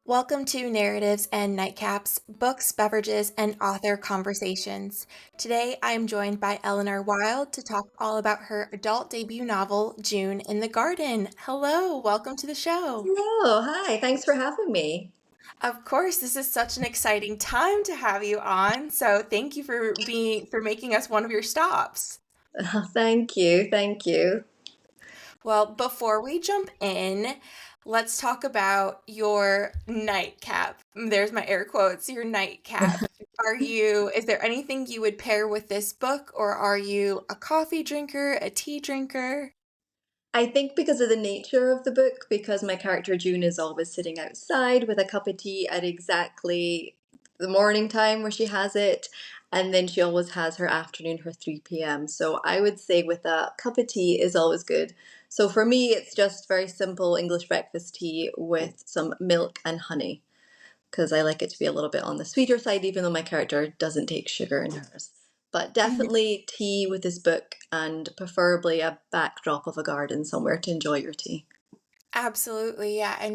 Welcome to Narratives and Nightcaps, Books, Beverages, and Author Conversations. Today I am joined by Eleanor Wilde to talk all about her adult debut novel, June in the Garden. Hello, welcome to the show. Hello, hi, thanks for having me. Of course, this is such an exciting time to have you on, so thank you for making us one of your stops. Thank you, thank you. Well, before we jump in, let's talk about your nightcap. There's my air quotes, your nightcap. Is there anything you would pair with this book, or are you a coffee drinker, a tea drinker? I think because of the nature of the book, because my character June is always sitting outside with a cup of tea at exactly the morning time where she has it, and then she always has her afternoon, her 3 p.m. So I would say with a cup of tea is always good. So for me, it's just very simple English breakfast tea with some milk and honey, because I like it to be a little bit on the sweeter side, even though my character doesn't take sugar in hers. But definitely tea with this book, and preferably a backdrop of a garden somewhere to enjoy your tea. Absolutely, yeah.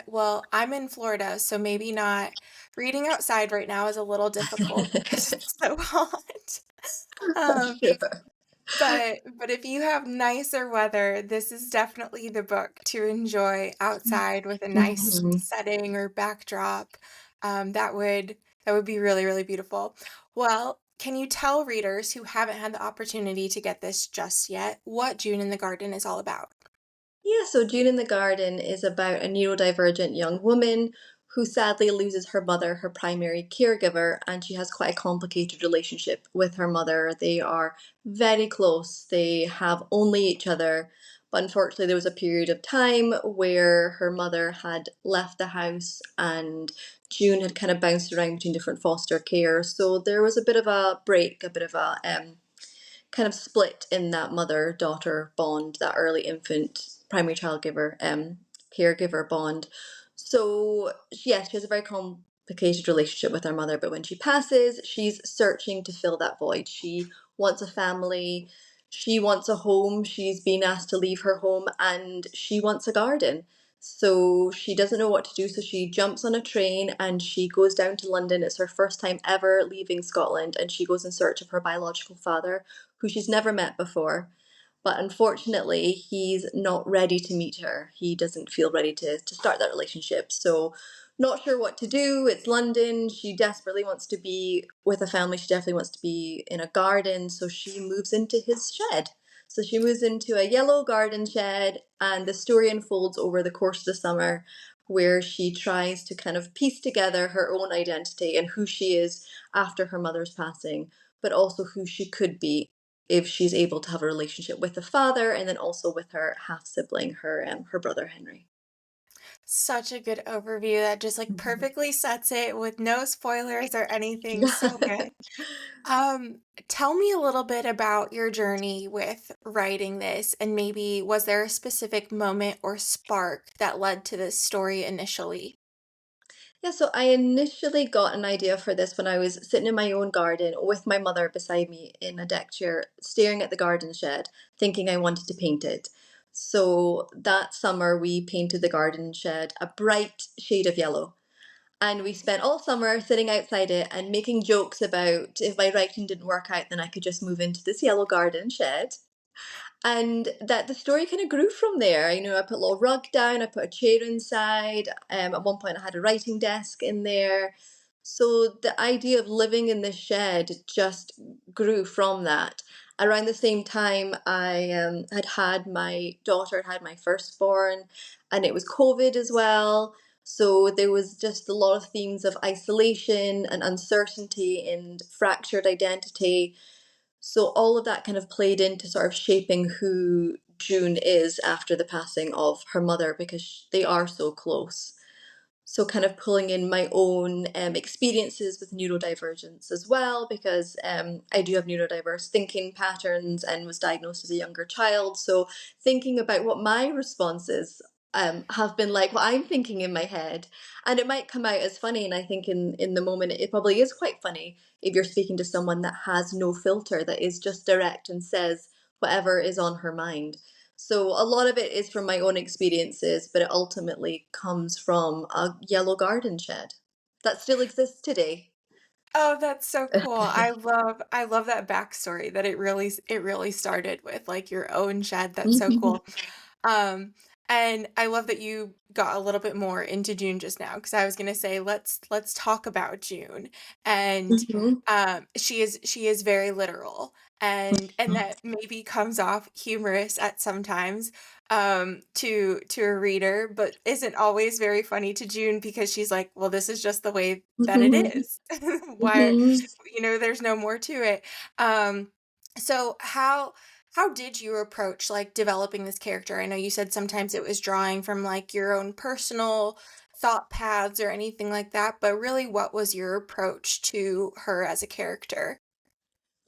Well, I'm in Florida, so maybe not. Reading outside right now is a little difficult because it's so hot. Um, Sure. but if you have nicer weather, this is definitely the book to enjoy outside with a nice Mhm. setting or backdrop. That would be really, really beautiful. Well, can you tell readers who haven't had the opportunity to get this just yet what June in the Garden is all about? Yeah, so June in the Garden is about a neurodivergent young woman who sadly loses her mother, her primary caregiver, and she has quite a complicated relationship with her mother. They are very close, they have only each other. But unfortunately, there was a period of time where her mother had left the house and June had kind of bounced around between different foster care. So there was a bit of a break, a bit of a kind of split in that mother-daughter bond, that early infant primary child giver caregiver bond. So yes, she has a very complicated relationship with her mother, but when she passes, she's searching to fill that void. She wants a family, she wants a home, she's been asked to leave her home, and she wants a garden. So she doesn't know what to do, so she jumps on a train and she goes down to London. It's her first time ever leaving Scotland, and she goes in search of her biological father, who she's never met before. But unfortunately, he's not ready to meet her. He doesn't feel ready to start that relationship. So, not sure what to do. It's London. She desperately wants to be with a family. She definitely wants to be in a garden. So, she moves into his shed. So, she moves into a yellow garden shed, and the story unfolds over the course of the summer, where she tries to kind of piece together her own identity and who she is after her mother's passing, but also who she could be if she's able to have a relationship with the father, and then also with her half sibling, her brother Henry. Such a good overview that just like Mhm. perfectly sets it with no spoilers or anything. So good. Tell me a little bit about your journey with writing this, and maybe was there a specific moment or spark that led to this story initially? Yeah, so I initially got an idea for this when I was sitting in my own garden with my mother beside me in a deck chair, staring at the garden shed, thinking I wanted to paint it. So that summer, we painted the garden shed a bright shade of yellow. And we spent all summer sitting outside it and making jokes about if my writing didn't work out, then I could just move into this yellow garden shed. And that the story kind of grew from there. I put a little rug down, I put a chair inside. At one point, I had a writing desk in there. So the idea of living in this shed just grew from that. Around the same time, I had my daughter, had my firstborn, and it was COVID as well. So there was just a lot of themes of isolation and uncertainty and fractured identity. So all of that kind of played into sort of shaping who June is after the passing of her mother, because they are so close. So kind of pulling in my own experiences with neurodivergence as well, because I do have neurodiverse thinking patterns and was diagnosed as a younger child. So thinking about what my responses have been like, what I'm thinking in my head, and it might come out as funny. And I think in the moment it probably is quite funny if you're speaking to someone that has no filter, that is just direct and says whatever is on her mind. So a lot of it is from my own experiences, but it ultimately comes from a yellow garden shed that still exists today. Oh, that's so cool. I love that backstory that it really started with, like, your own shed. That's so Mhm. cool. Um, and I love that you got a little bit more into June just now, because I was gonna say, let's talk about June. And Mhm. she is very literal, and that maybe comes off humorous at sometimes to a reader, but isn't always very funny to June, because she's like, well, this is just the way that it Mhm. is. Why, Mhm. there's no more to it. Um, so how did you approach, like, developing this character? I know you said sometimes it was drawing from, like, your own personal thought paths or anything like that, but really, what was your approach to her as a character?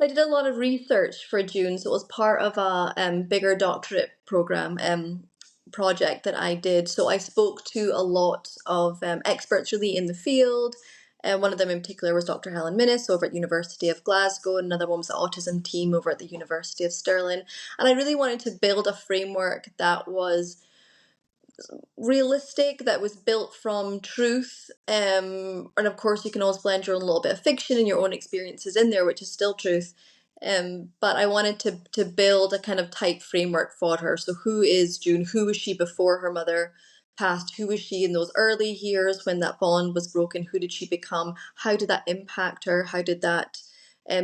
I did a lot of research for June, so it was part of a bigger doctorate program project that I did. So I spoke to a lot of experts really in the field. One of them in particular was Dr. Helen Minnis over at University of Glasgow. Another one was the autism team over at the University of Stirling. And I really wanted to build a framework that was realistic, that was built from truth. And of course, you can always blend your own little bit of fiction and your own experiences in there, which is still truth. But I wanted to build a kind of tight framework for her. So, who is June? Who was she before her mother passed? Who was she in those early years when that bond was broken? Who did she become? How did that impact her? How did that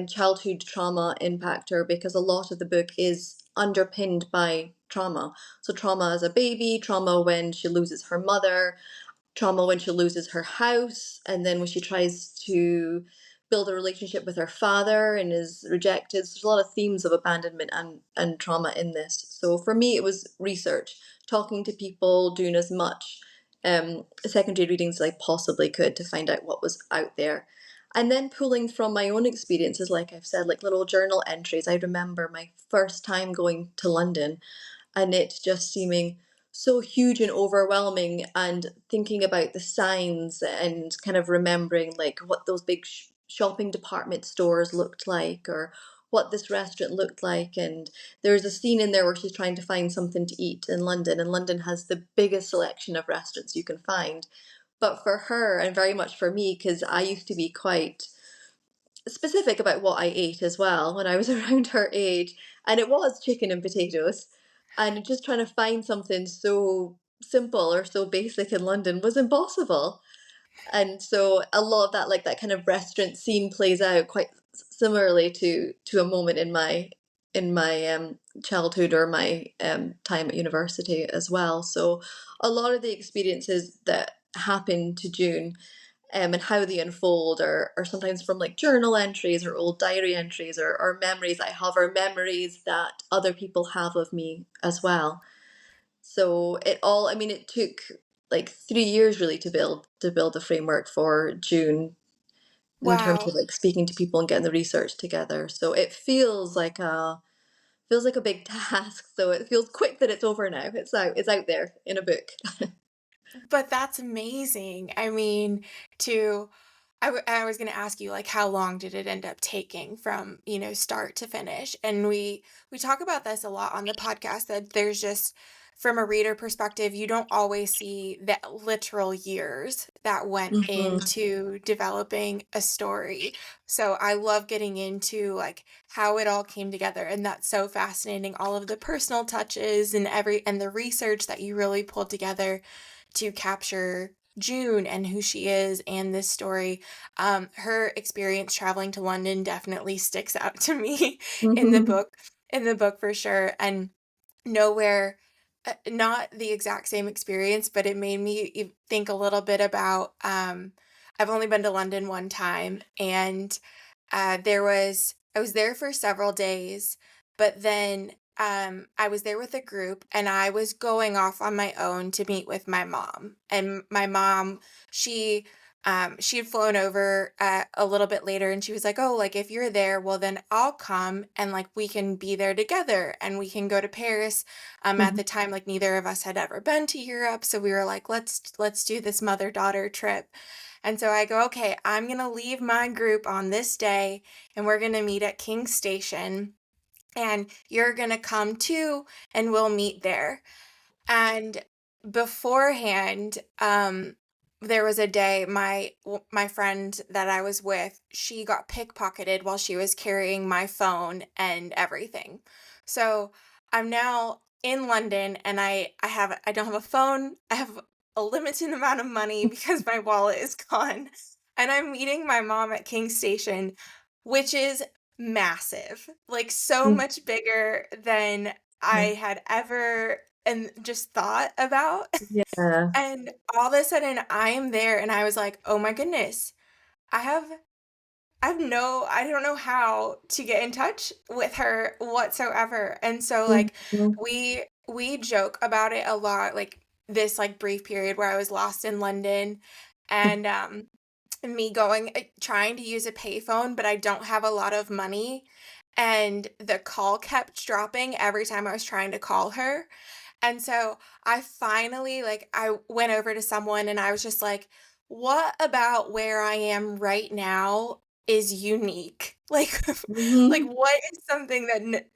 childhood trauma impact her? Because a lot of the book is underpinned by trauma. So, trauma as a baby, trauma when she loses her mother, trauma when she loses her house, and then when she tries to build a relationship with her father and is rejected. So there's a lot of themes of abandonment and trauma in this. So for me, it was research, talking to people, doing as much secondary readings as I possibly could to find out what was out there. And then pulling from my own experiences, like I've said, like little journal entries. I remember my first time going to London and it just seeming so huge and overwhelming, and thinking about the signs and kind of remembering like what those big shopping department stores looked like, or what this restaurant looked like. And there's a scene in there where she's trying to find something to eat in London, and London has the biggest selection of restaurants you can find. But for her, and very much for me, because I used to be quite specific about what I ate as well when I was around her age, and it was chicken and potatoes. And just trying to find something so simple or so basic in London was impossible. And so a lot of that, like that kind of restaurant scene, plays out quite similarly to a moment in my childhood or my time at university as well. So a lot of the experiences that happen to June and how they unfold are sometimes from like journal entries or old diary entries, or memories I have, or memories that other people have of me as well. So it all, I mean, it took like 3 years really to build the framework for June, in terms of Wow. like speaking to people and getting the research together. So it feels like a big task. So it feels quick that it's over now. It's out there in a book. But that's amazing. I mean, to I was gonna ask you, like, how long did it end up taking from, start to finish? And we talk about this a lot on the podcast, that there's just, from a reader perspective, you don't always see the literal years that went Mhm. into developing a story. So I love getting into, like, how it all came together, and that's so fascinating, all of the personal touches and the research that you really pulled together to capture June and who she is and this story. Her experience traveling to London definitely sticks out to me in the Mhm. book, for sure. And nowhere, not the exact same experience, but it made me think a little bit about. I've only been to London one time, and I was there for several days, but then I was there with a group, and I was going off on my own to meet with my mom. And my mom, she she had flown over a little bit later, and she was like, "Oh, like, if you're there, well, then I'll come, and like we can be there together and we can go to Paris." At Mhm. the time, like, neither of us had ever been to Europe, so we were like, let's do this mother-daughter trip. And so I go, "Okay, I'm going to leave my group on this day, and we're going to meet at King Station." and you're gonna come too, and we'll meet there. And beforehand, there was a day my friend that I was with, she got pickpocketed while she was carrying my phone and everything. So I'm now in London and I don't have a phone. I have a limited amount of money because my wallet is gone. And I'm meeting my mom at King Station, which is massive. Like so Mhm. much bigger than I had ever and just thought about. Yeah. And all of a sudden I am there and I was like, "Oh my goodness. I have I don't know how to get in touch with her whatsoever." And so like Mhm. we joke about it a lot, like this like brief period where I was lost in London and me going trying to use a payphone, but I don't have a lot of money and the call kept dropping every time I was trying to call her. And so I finally like I went over to someone and I was just like, "What about where I am right now is unique?" Like like Mhm. what is something that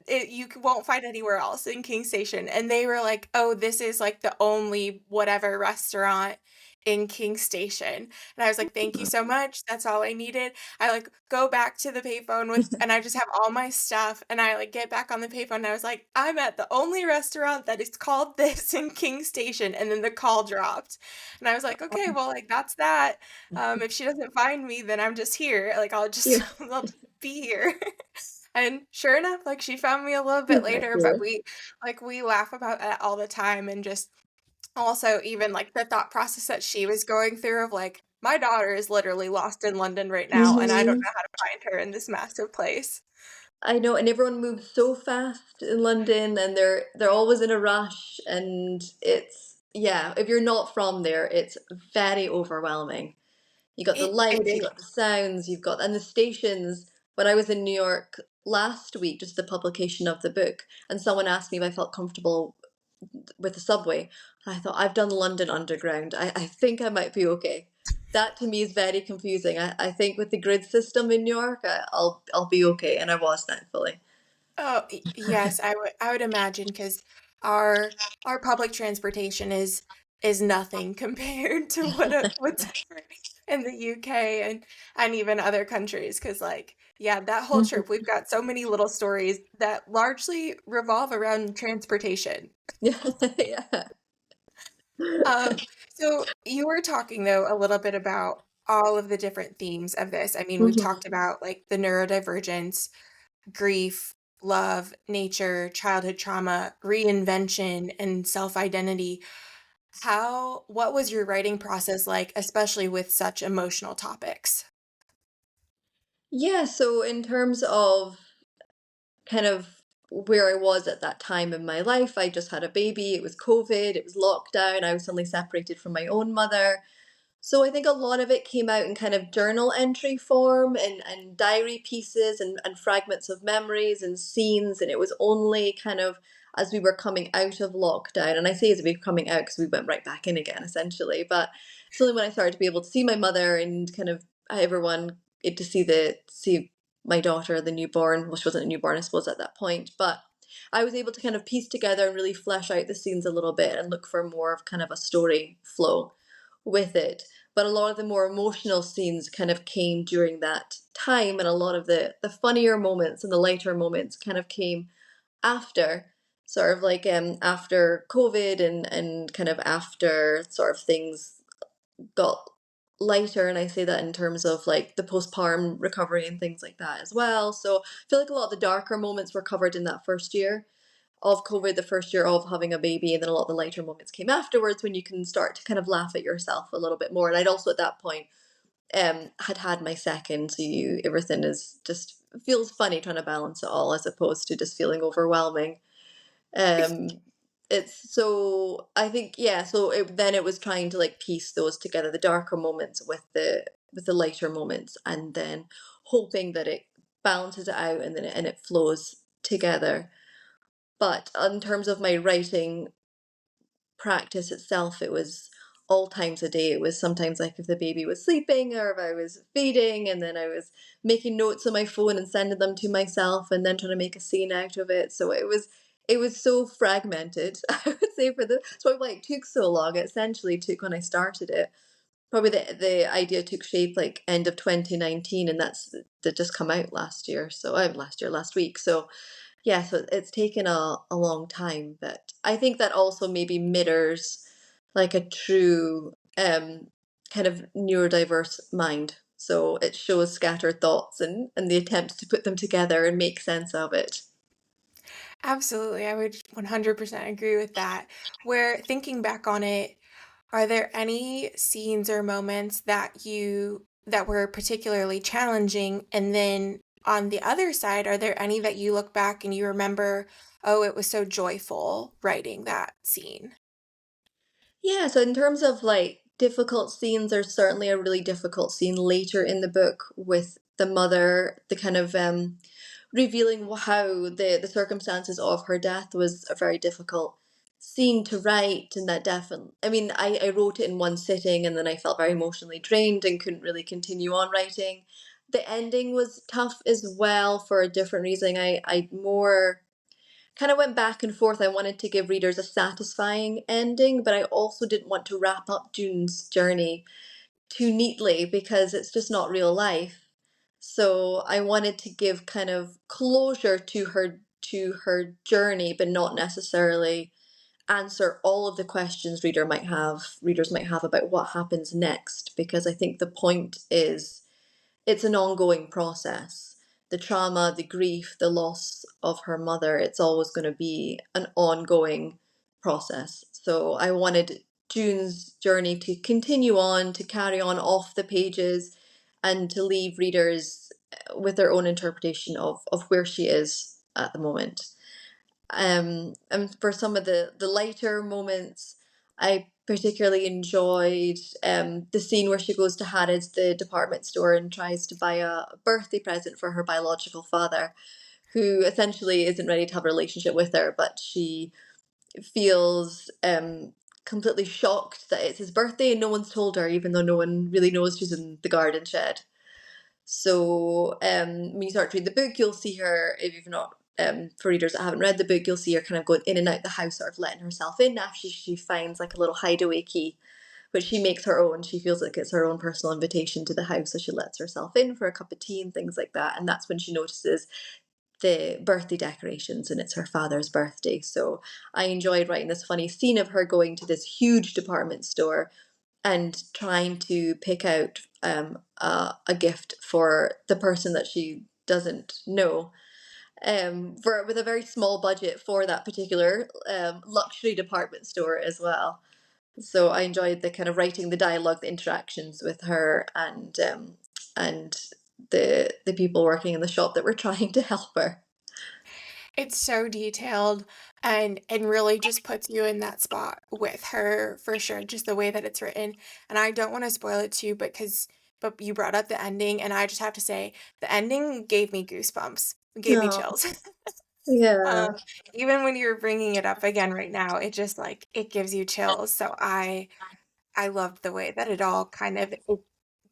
won't find anywhere else in King Station? And they were like, "Oh, this is like the only whatever restaurant in King Station." And I was like, "Thank you so much. That's all I needed." I like go back to the payphone with and I just have all my stuff and I like get back on the payphone and I was like, "I'm at the only restaurant that is called this in King Station." And then the call dropped. And I was like, "Okay, well, like that's that. If she doesn't find me, then I'm just here. Like I'll just Yeah. I'll just be here." And sure enough, like she found me a little bit Thank later, but you. we laugh about that all the time and just also, even, like, the thought process that she was going through of, like, "My daughter is literally lost in London right now, and I don't Mhm. know how to find her in this massive place." I know, and everyone moves so fast in London, and they're always in a rush, and it's yeah, if you're not from there, it's very overwhelming. You got the It lights, you is. got the sounds, you've got and the stations. When I was in New York last week, just the publication of the book, and someone asked me if I felt comfortable with the subway. I thought, I've done London Underground. I think I might be okay. That to me is very confusing. I think with the grid system in New York, I'll be okay, and I was thankfully. Oh, yes, I would imagine because our public transportation is nothing compared to what's different in the UK and even other countries. Because like, yeah, that whole trip, we've got so many little stories that largely revolve around transportation. Yeah, yeah. Um, so you were talking though a little bit about all of the different themes of this. I mean, we've Mhm. talked about like the neurodivergence, grief, love, nature, childhood trauma, reinvention, and self-identity. What was your writing process like, especially with such emotional topics? Yeah, so in terms of kind of where I was at that time in my life, I just had a baby, it was COVID, it was lockdown, I was suddenly separated from my own mother. So I think a lot of it came out in kind of journal entry form and diary pieces and fragments of memories and scenes. And it was only kind of as we were coming out of lockdown, and I say as we were coming out because we went right back in again essentially. But it's only when I started to be able to see my mother and kind of everyone get to see my daughter, the newborn. Well, she wasn't a newborn, I suppose, at that point, but I was able to kind of piece together and really flesh out the scenes a little bit and look for more of kind of a story flow with it. But a lot of the more emotional scenes kind of came during that time, and a lot of the funnier moments and the lighter moments kind of came after, sort of like after COVID and kind of after sort of things got lighter. And I say that in terms of like the postpartum recovery and things like that as well. So I feel like a lot of the darker moments were covered in that first year of COVID, the first year of having a baby, and then a lot of the lighter moments came afterwards when you can start to kind of laugh at yourself a little bit more. And I'd also at that point had my second, so you everything is just feels funny trying to balance it all as opposed to just feeling overwhelming. Um, it's so I think yeah, so then it was trying to like piece those together, the darker moments with the lighter moments, and then hoping that it balances it out and then it flows together. But in terms of my writing practice itself, it was all times a day. It was sometimes like if the baby was sleeping or if I was feeding, and then I was making notes on my phone and sending them to myself and then trying to make a scene out of it. So it was so fragmented, I would say, for the that's probably why it took so long. It essentially took when I started it. Probably the idea took shape like end of 2019, and that just come out last year. So last week. So yeah, so it's taken a long time, but I think that also maybe mirrors like a true kind of neurodiverse mind. So it shows scattered thoughts and the attempt to put them together and make sense of it. Absolutely, I would 100% agree with that. Where thinking back on it, are there any scenes or moments that were particularly challenging? And then on the other side, are there any that you look back and you remember, oh, it was so joyful writing that scene? Yeah, so in terms of like difficult scenes, there's certainly a really difficult scene later in the book with the mother, the kind of revealing how the circumstances of her death was a very difficult scene to write, and that definitely, I mean, I wrote it in one sitting and then I felt very emotionally drained and couldn't really continue on writing. The ending was tough as well for a different reason. I more kind of went back and forth. I wanted to give readers a satisfying ending, but I also didn't want to wrap up June's journey too neatly because it's just not real life. So I wanted to give kind of closure to her journey, but not necessarily answer all of the questions readers might have about what happens next, because I think the point is it's an ongoing process. The trauma, the grief, the loss of her mother, it's always going to be an ongoing process. So I wanted June's journey to continue on, to carry on off the pages, and to leave readers with their own interpretation of where she is at the moment. And for some of the lighter moments, I particularly enjoyed the scene where she goes to Harrods, the department store, and tries to buy a birthday present for her biological father, who essentially isn't ready to have a relationship with her, but she feels completely shocked that it's his birthday and no one's told her, even though no one really knows she's in the garden shed. So when you start to read the book, you'll see her, if you've not, for readers that haven't read the book, you'll see her kind of going in and out the house, sort of letting herself in after she finds like a little hideaway key, which she makes her own. She feels like it's her own personal invitation to the house, so she lets herself in for a cup of tea and things like that. And that's when she notices the birthday decorations, and it's her father's birthday. So I enjoyed writing this funny scene of her going to this huge department store and trying to pick out a gift for the person that she doesn't know, for with a very small budget for that particular luxury department store as well. So I enjoyed the kind of writing the dialogue, the interactions with her and the people working in the shop that were trying to help her. It's so detailed and really just puts you in that spot with her for sure, just the way that it's written. And I don't want to spoil it too, but you brought up the ending, and I just have to say the ending gave me goosebumps. It gave me Oh, chills. yeah. Um, even when you're bringing it up again right now, it just like it gives you chills. So I loved the way that it all kind of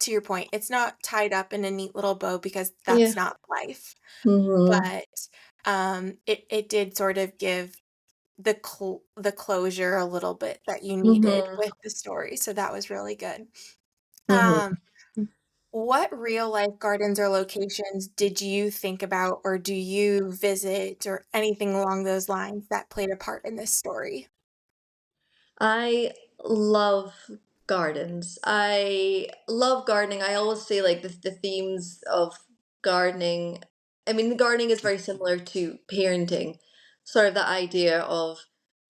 to your point, it's not tied up in a neat little bow because Yeah. that's not life. Hmm. But, it did sort of give the closure a little bit that you needed Hmm. with the story, so that was really good. Um, Hmm. what real life gardens or locations did you think about or do you visit or anything along those lines that played a part in this story? I love gardens. I love gardening. I always say like the themes of gardening. I mean, the gardening is very similar to parenting. Sort of the idea of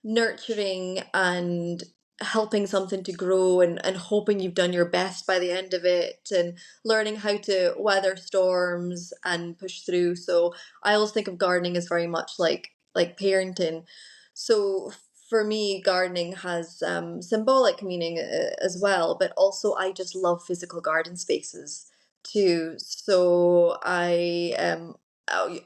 nurturing and helping something to grow and hoping you've done your best by the end of it and learning how to weather storms and push through. So I always think of gardening as very much like parenting. So for me, gardening has symbolic meaning as well, but also I just love physical garden spaces too. So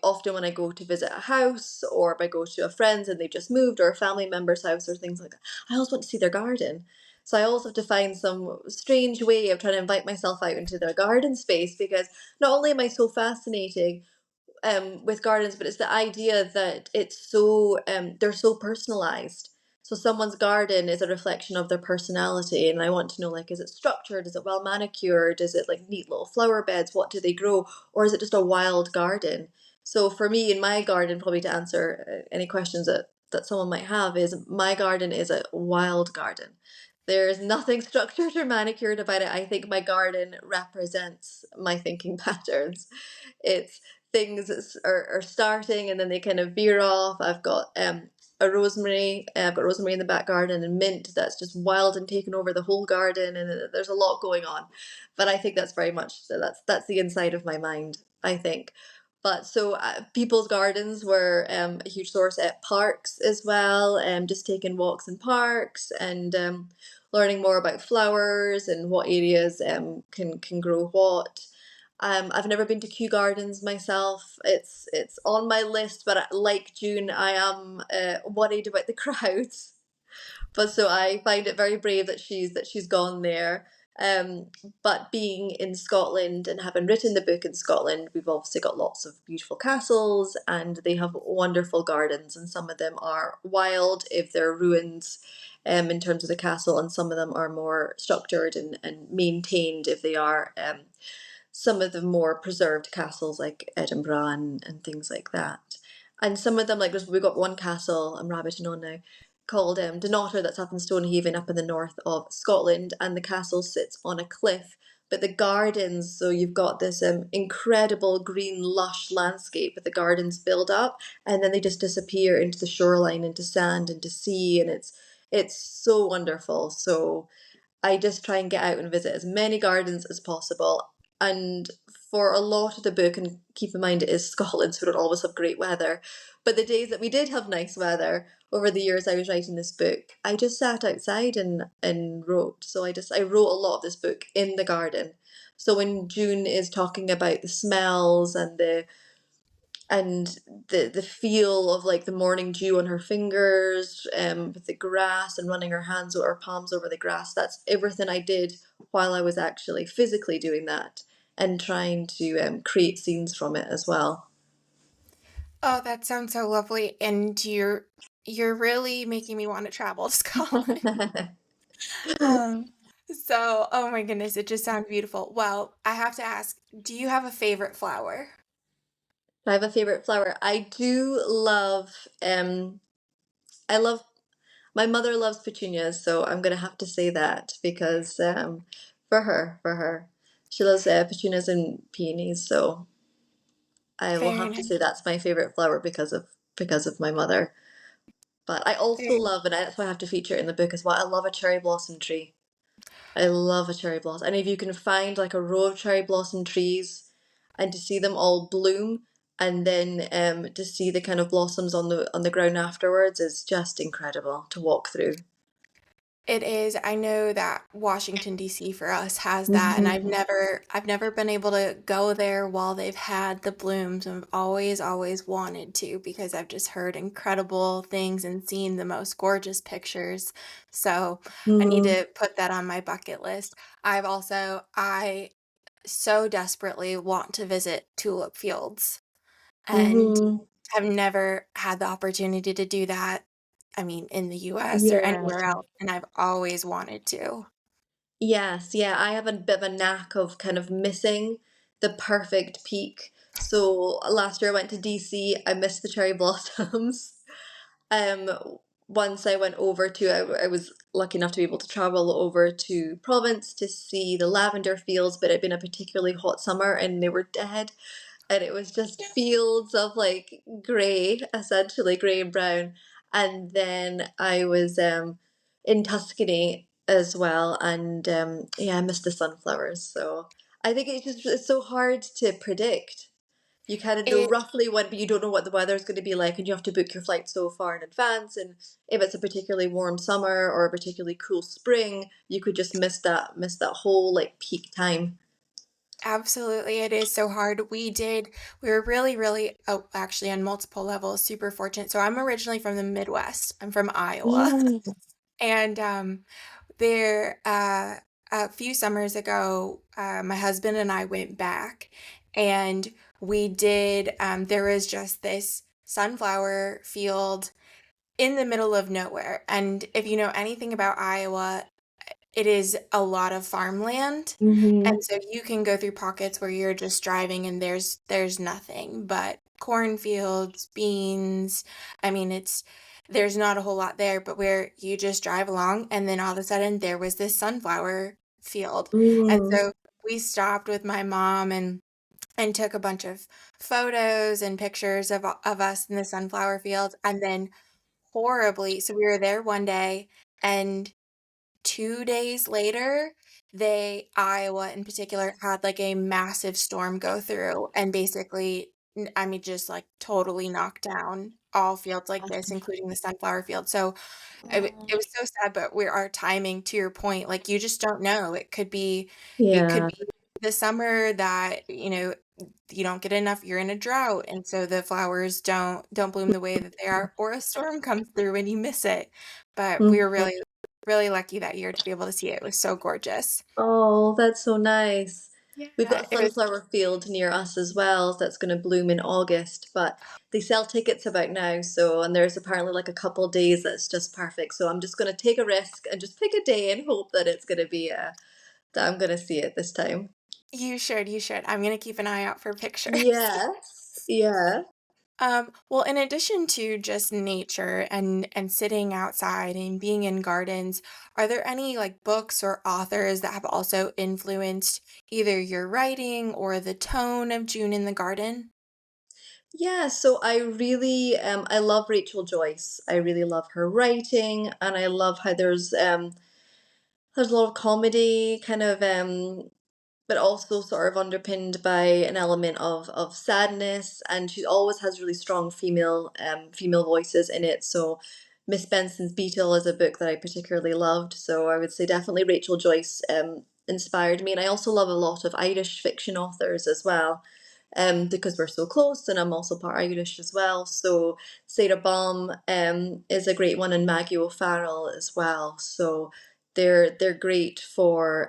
often when I go to visit a house or if I go to a friend's and they've just moved or a family member's house or things like that, I always want to see their garden. So I also have to find some strange way of trying to invite myself out into their garden space, because not only am I so fascinated with gardens, but it's the idea that it's so they're so personalized. So someone's garden is a reflection of their personality, and I want to know, like, is it structured? Is it well manicured? Is it like neat little flower beds? What do they grow? Or is it just a wild garden? So for me, in my garden, probably to answer any questions that someone might have, is my garden is a wild garden. There's nothing structured or manicured about it. I think my garden represents my thinking patterns. It's things are starting and then they kind of veer off. I've got I've got rosemary in the back garden and mint that's just wild and taken over the whole garden, and there's a lot going on. But I think that's very much that's the inside of my mind, I think. But so people's gardens were a huge source at parks as well, just taking walks in parks and learning more about flowers and what areas can grow what. I've never been to Kew Gardens myself. It's on my list, but like June, I am worried about the crowds. But so I find it very brave that she's gone there. But being in Scotland and having written the book in Scotland, we've obviously got lots of beautiful castles, and they have wonderful gardens, and some of them are wild if they're ruins. In terms of the castle, and some of them are more structured and maintained if they are some of the more preserved castles like Edinburgh and things like that. And some of them, like we've got one castle, I'm rabbiting on now, called Dunnottar, that's up in Stonehaven up in the north of Scotland, and the castle sits on a cliff. But the gardens, so you've got this incredible green, lush landscape, but the gardens build up and then they just disappear into the shoreline, into sand, into sea, and it's so wonderful. So I just try and get out and visit as many gardens as possible. And for a lot of the book, and keep in mind it is Scotland, so we don't always have great weather. But the days that we did have nice weather over the years I was writing this book, I just sat outside and wrote. So I wrote a lot of this book in the garden. So when June is talking about the smells and the feel of like the morning dew on her fingers, with the grass and running her hands or her palms over the grass, that's everything I did while I was actually physically doing that and trying to create scenes from it as well. Oh, that sounds so lovely, and you're really making me wanna travel to Scotland. Um, so, oh my goodness, it just sounds beautiful. Well, I have to ask, do you have a favorite flower? I have a favorite flower. I love my mother loves petunias, so I'm gonna have to say that because for her, she loves petunias and peonies, so I will Very have to say nice. that's my favorite flower because of my mother. But I also Very love, and that's why I have to feature it in the book as well. I love a cherry blossom tree. I love a cherry blossom, and if you can find like a row of cherry blossom trees, and to see them all bloom, and then to see the kind of blossoms on the ground afterwards is just incredible to walk through. It is. I know that Washington, DC for us has that, and Hmm. I've never been able to go there while they've had the blooms, and I've always wanted to because I've just heard incredible things and seen the most gorgeous pictures. So, I need Hmm. to put that on my bucket list. I so desperately want to visit tulip fields and Hmm. have never had the opportunity to do that, I mean, in the US or Yeah. anywhere else, and I've always wanted to. Yes, yeah, I have a bit of a knack of kind of missing the perfect peak. So last year I went to DC, I missed the cherry blossoms. Um, Once I went over to, I was lucky enough to be able to travel over to Provence to see the lavender fields, but it'd been a particularly hot summer and they were dead. And it was just Yeah. fields of like grey, essentially grey and brown. And then I was in Tuscany as well, and yeah, I missed the sunflowers. So I think it's so hard to predict. You kind of know It roughly when, but you don't know what the weather is going to be like, and you have to book your flight so far in advance. And if it's a particularly warm summer or a particularly cool spring, you could just miss that whole like peak time. absolutely, it is so hard. We were really oh, actually on multiple levels, super fortunate. So I'm originally from the Midwest. I'm from Iowa. Mm. And, There, a few summers ago, my husband and I went back and we did, there was just this sunflower field in the middle of nowhere. And if you know anything about Iowa, it is a lot of farmland, Mm-hmm. and so you can go through pockets where you're just driving and there's nothing but cornfields, beans. I mean, there's not a whole lot there, but where you just drive along and then all of a sudden there was this sunflower field. And Mm. so we stopped with my mom and took a bunch of photos and pictures of us in the sunflower field, and then horribly, so we were there one day and 2 days later, Iowa in particular, had, like, a massive storm go through and basically, I mean, just, like, totally knocked down all fields like this, including the sunflower field. So, it was so sad, but we're our timing, to your point, like, you just don't know. It could Yeah. be the summer that, you don't get enough, you're in a drought, and so the flowers don't bloom the way that they are, or a storm comes through and you miss it. But we were Mhm. really, really lucky that year to be able to see it. It was so gorgeous. Oh, that's so nice. We've got Yeah, a it was sunflower field near us as well that's going to bloom in August, but they sell tickets about now, so and there's apparently like a couple days that's just perfect. So I'm just going to take a risk and just pick a day and hope that it's going to be that I'm going to see it this time. you should. I'm gonna keep an eye out for pictures. Yes. Yeah. Well, in addition to just nature and sitting outside and being in gardens, are there any like books or authors that have also influenced either your writing or the tone of June in the Garden? Yeah, so I love Rachel Joyce. I really love her writing and I love how there's a lot of comedy kind of but also sort of underpinned by an element of sadness, and she always has really strong female voices in it. So Miss Benson's Beetle is a book that I particularly loved, so I would say definitely Rachel Joyce inspired me. And I also love a lot of Irish fiction authors as well, because we're so close and I'm also part Irish as well. So Sarah Baum is a great one, and Maggie O'Farrell as well. So they're great for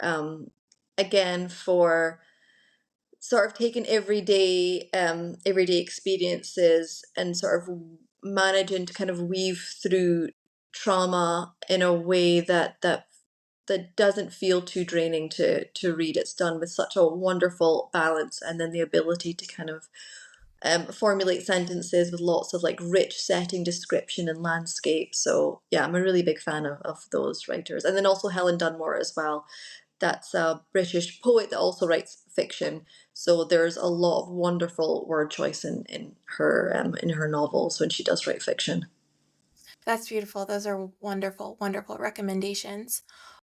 again for sort of taking everyday experiences and sort of managing to kind of weave through trauma in a way that doesn't feel too draining to read. It's done with such a wonderful balance, and then the ability to kind of formulate sentences with lots of like rich setting description and landscape. So yeah, I'm a really big fan of those writers. And then also Helen Dunmore as well. That's a British poet that also writes fiction. So there's a lot of wonderful word choice in her novels when she does write fiction. That's beautiful. Those are wonderful, wonderful recommendations.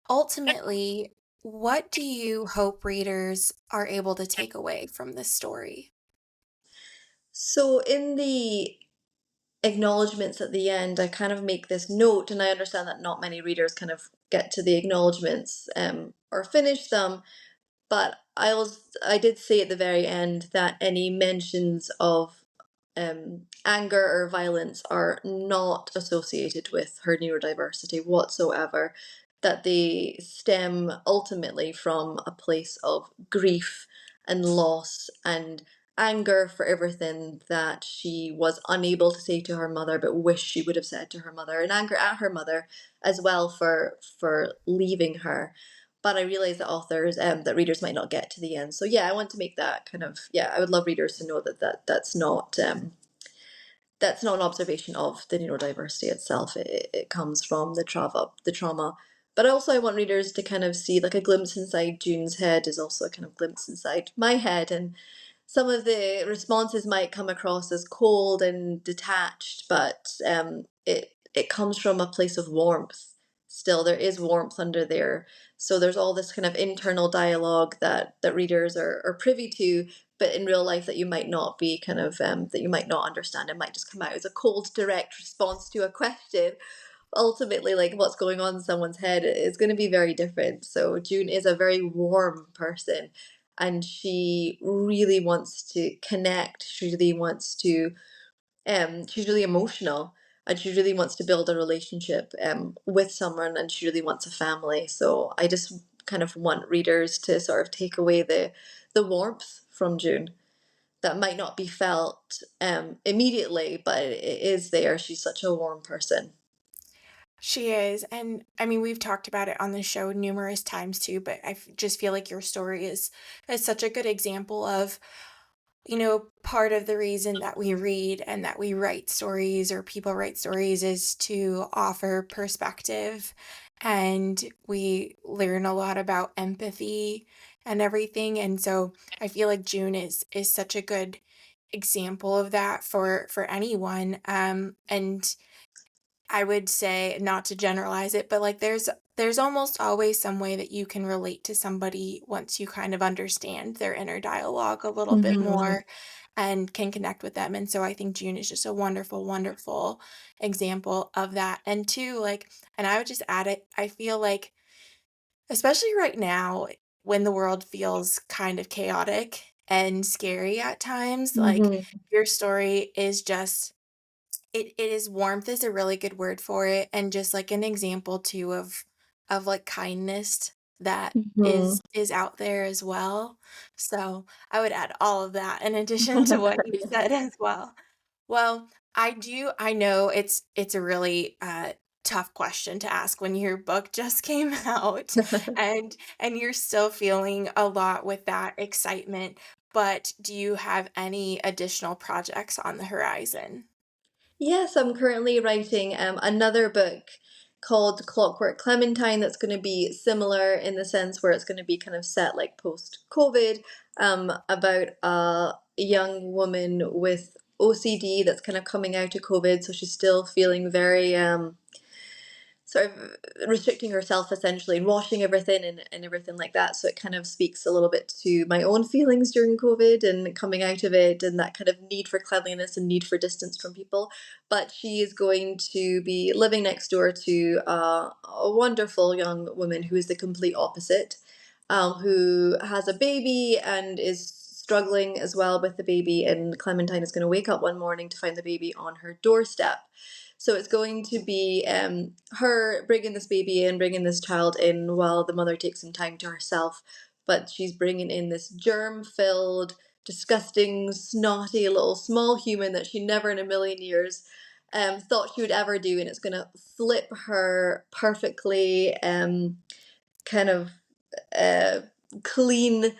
Ultimately, what do you hope readers are able to take away from this story? So in the acknowledgements at the end, I kind of make this note, and I understand that not many readers kind of get to the acknowledgements or finish them. But I did say at the very end that any mentions of anger or violence are not associated with her neurodiversity whatsoever, that they stem ultimately from a place of grief and loss and anger for everything that she was unable to say to her mother but wish she would have said to her mother, and anger at her mother as well for leaving her. But I realize that that readers might not get to the end. So yeah, I want to make that kind of, yeah, I would love readers to know that's not an observation of the neurodiversity itself. It comes from the trauma. But also, I want readers to kind of see like a glimpse inside June's head is also a kind of glimpse inside my head, and some of the responses might come across as cold and detached, but it comes from a place of warmth. Still, there is warmth under there. So there's all this kind of internal dialogue that readers are privy to, but in real life that you might not be kind of that you might not understand. It might just come out as a cold, direct response to a question. Ultimately, like what's going on in someone's head is going to be very different. So June is a very warm person, and she really wants to connect. She really wants to she's really emotional, and she really wants to build a relationship with someone, and she really wants a family. So I just kind of want readers to sort of take away the warmth from June that might not be felt immediately, but it is there. She's such a warm person. She is, and I mean, we've talked about it on the show numerous times too, but just feel like your story is such a good example of, part of the reason that we read and that we write stories or people write stories is to offer perspective. And we learn a lot about empathy and everything. And so I feel like June is such a good example of that for anyone. And I would say, not to generalize it, but like there's almost always some way that you can relate to somebody once you kind of understand their inner dialogue a little bit Hmm. more and can connect with them. And so I think June is just a wonderful, wonderful example of that. And two, like, and I would just add it, I feel like, especially right now when the world feels kind of chaotic and scary at times, like Hmm. your story is just it is warmth is a really good word for it, and just, like, an example too of, like, kindness that Hmm. is out there as well. So, I would add all of that in addition to what you said as well. Well, I know it's a really, tough question to ask when your book just came out and you're still feeling a lot with that excitement, but do you have any additional projects on the horizon? Yes, I'm currently writing another book called Clockwork Clementine that's going to be similar in the sense where it's going to be kind of set like post-COVID, about a young woman with OCD that's kind of coming out of COVID. So she's still feeling very sort of restricting herself essentially and washing everything and everything like that. So it kind of speaks a little bit to my own feelings during COVID and coming out of it and that kind of need for cleanliness and need for distance from people. But she is going to be living next door to a wonderful young woman who is the complete opposite, who has a baby and is struggling as well with the baby. And Clementine is going to wake up one morning to find the baby on her doorstep. So it's going to be her bringing this baby in, bringing this child in while the mother takes some time to herself. But she's bringing in this germ filled, disgusting, snotty little small human that she never in a million years thought she would ever do. And it's going to flip her perfectly kind of uh, clean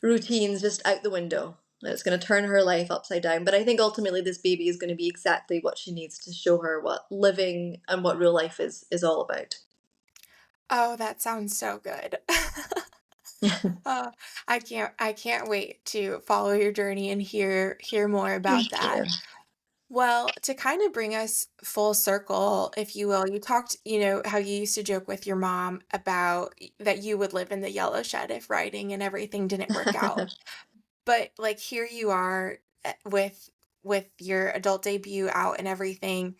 routines just out the window. It's going to turn her life upside down. But I think ultimately this baby is going to be exactly what she needs to show her what living and what real life is all about. Oh, that sounds so good. Uh, I can't wait to follow your journey and hear more about Thank you. that. Well, to kind of bring us full circle, if you will, you talked, how you used to joke with your mom about that you would live in the yellow shed if writing and everything didn't work out. But like here you are with your adult debut out and everything.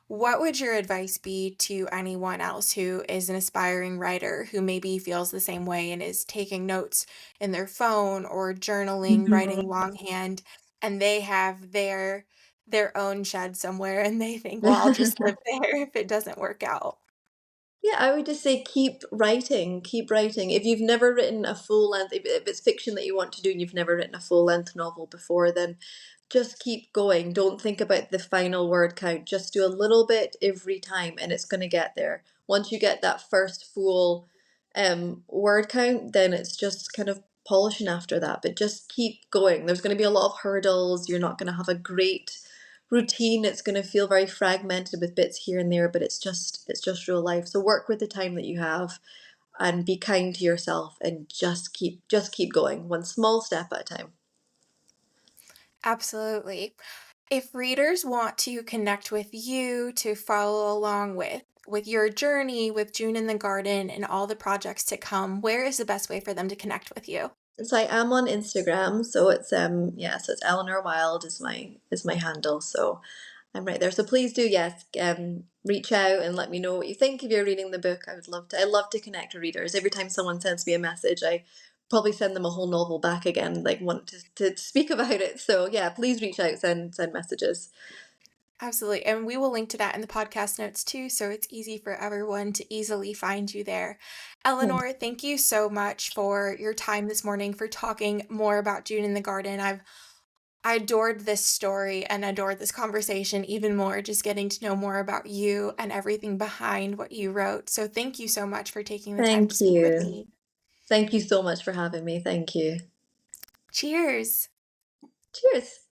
What would your advice be to anyone else who is an aspiring writer who maybe feels the same way and is taking notes in their phone or journaling, writing Mhm. longhand, and they have their own shed somewhere and they think, "Well, I'll just live there if it doesn't work out." Yeah, I would just say keep writing, keep writing. If you've never written a full length, if it's fiction that you want to do and you've never written a full length novel before, then just keep going. Don't think about the final word count. Just do a little bit every time and it's going to get there. Once you get that first full word count, then it's just kind of polishing after that. But just keep going. There's going to be a lot of hurdles. You're not going to have a great routine. It's going to feel very fragmented with bits here and there, but it's just real life. So work with the time that you have and be kind to yourself and just keep going one small step at a time. Absolutely. If readers want to connect with you to follow along with your journey with June in the Garden and all the projects to come, where is the best way for them to connect with you? So I am on Instagram, so it's yeah, so it's Eleanor Wilde is my handle. So I'm right there. So please do, yes, reach out and let me know what you think if you're reading the book. I love to connect with readers. Every time someone sends me a message, I probably send them a whole novel back again, like want to speak about it. So yeah, please reach out, send messages. Absolutely. And we will link to that in the podcast notes too, so it's easy for everyone to easily find you there. Thank Eleanor, thank you so much for your time this morning, for talking more about June in the Garden. I adored this story and adored this conversation even more, just getting to know more about you and everything behind what you wrote. So thank you so much for taking the time to thank speak with you. me. Thank you so much for having me. Thank you. Cheers. Cheers.